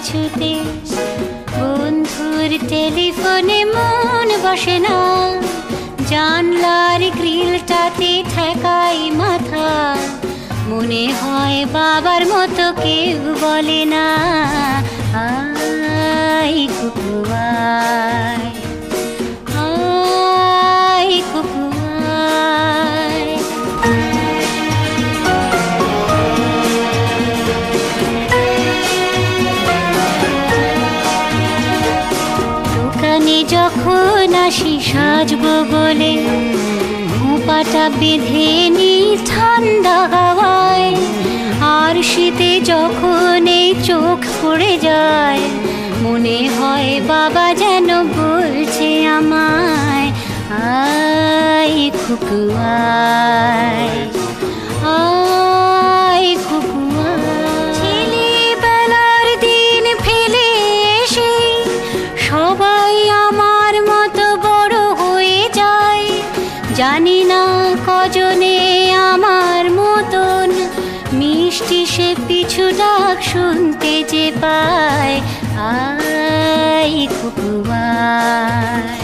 কিছুতে, বন্ধুর টেলিফোনে মন বসে না, জানলার গ্রিলটাতে ঠেকাই মাথা, মনে হয় বাবার মতো কেউ বলে না, আয় কুকু আয়, আয় কুকু আয়। দোকানে যখন আসি সাজবো বলে, খোঁপাটা বেঁধে নি ঠান্ডা হাওয়ায়, আর শীতে যখন এই চোখ পড়ে যায়, মনে হয় বাবা যেন বলছে আমায়, আয় কুকু আয়, আয় কুকু আয়। ছেলেবেলার দিন ফেলে এসে সবাই আমার মতো বড় হয়ে যায়, জানি না কজনে আমার মতন মিষ্টি সে পিছু ডাক শুনতে যে পায়, আয় কুকু আয়।